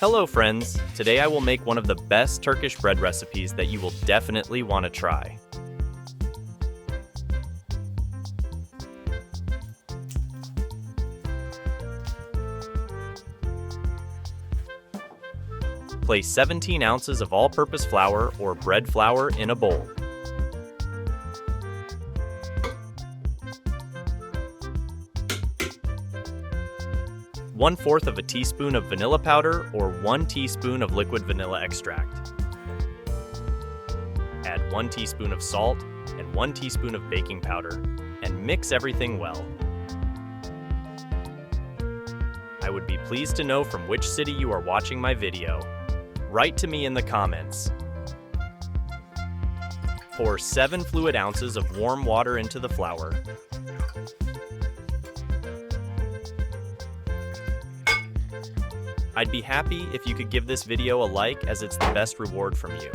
Hello friends! Today I will make one of the best Turkish bread recipes that you will definitely want to try. Place 17 ounces of all-purpose flour or bread flour in a bowl. One-fourth of a teaspoon of vanilla powder or 1 teaspoon of liquid vanilla extract. Add 1 teaspoon of salt and 1 teaspoon of baking powder and mix everything well. I would be pleased to know from which city you are watching my video. Write to me in the comments. Pour 7 fluid ounces of warm water into the flour. I'd be happy if you could give this video a like, as it's the best reward from you.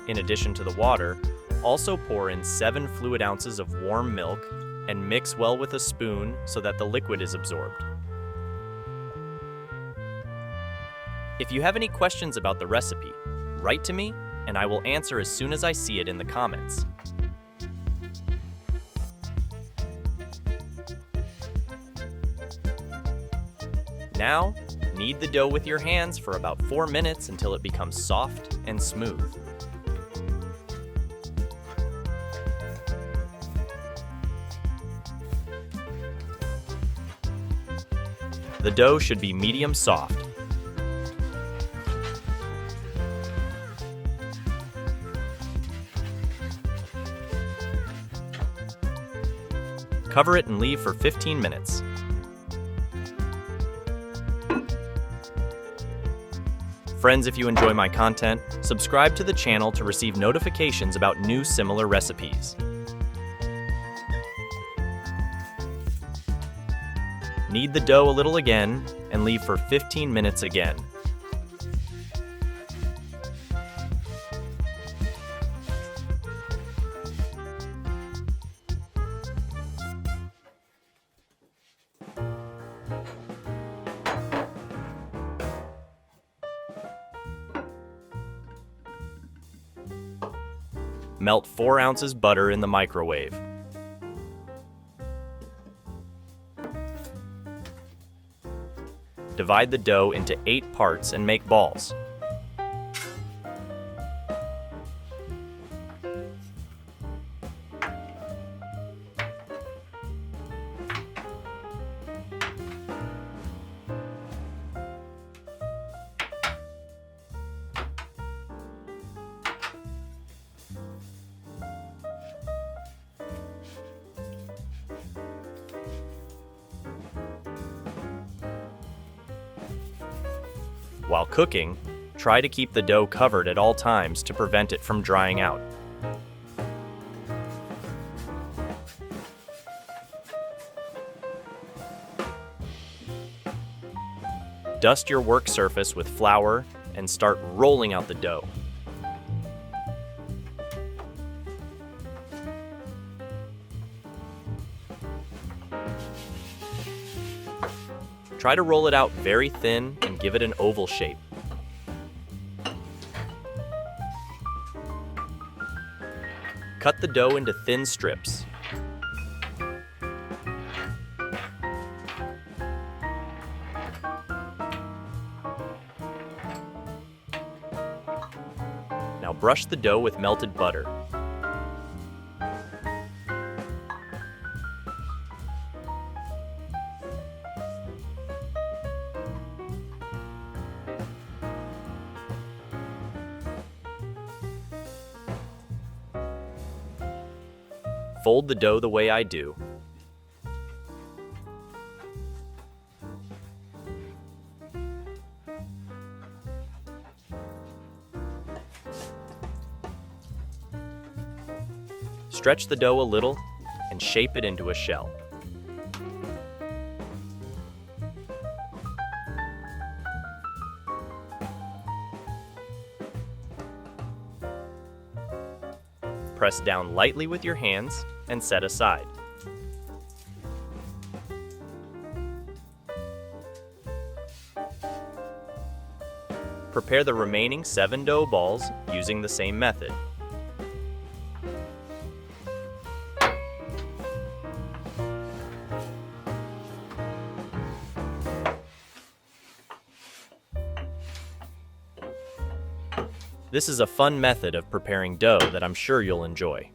In addition to the water, also pour in 7 fluid ounces of warm milk and mix well with a spoon so that the liquid is absorbed. If you have any questions about the recipe, write to me and I will answer as soon as I see it in the comments. Now, knead the dough with your hands for about 4 minutes until it becomes soft and smooth. The dough should be medium soft. Cover it and leave for 15 minutes. Friends, if you enjoy my content, subscribe to the channel to receive notifications about new similar recipes. Knead the dough a little again and leave for 15 minutes again. Melt 4 ounces butter in the microwave. Divide the dough into 8 parts and make balls. While cooking, try to keep the dough covered at all times to prevent it from drying out. Dust your work surface with flour and start rolling out the dough. Try to roll it out very thin and give it an oval shape. Cut the dough into thin strips. Now brush the dough with melted butter. Fold the dough the way I do. Stretch the dough a little and shape it into a shell. Press down lightly with your hands and set aside. Prepare the remaining 7 dough balls using the same method. This is a fun method of preparing dough that I'm sure you'll enjoy.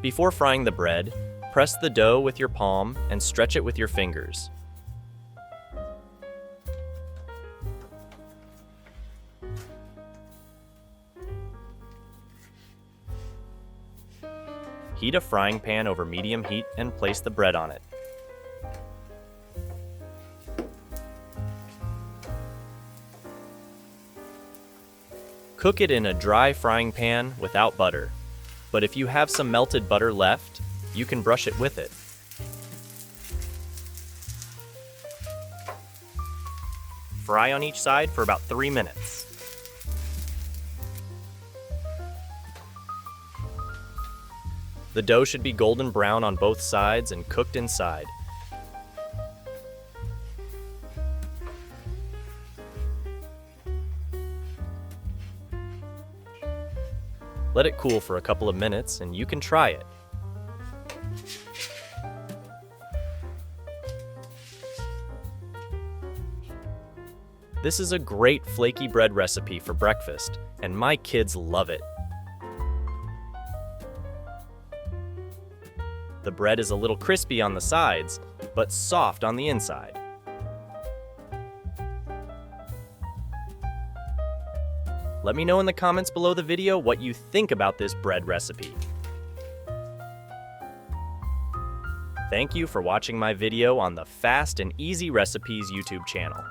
Before frying the bread, press the dough with your palm and stretch it with your fingers. Heat a frying pan over medium heat and place the bread on it. Cook it in a dry frying pan without butter. But if you have some melted butter left, you can brush it with it. Fry on each side for about 3 minutes. The dough should be golden brown on both sides and cooked inside. Let it cool for a couple of minutes and you can try it. This is a great flaky bread recipe for breakfast, and my kids love it. The bread is a little crispy on the sides, but soft on the inside. Let me know in the comments below the video what you think about this bread recipe. Thank you for watching my video on the Fast and Easy Recipes YouTube channel.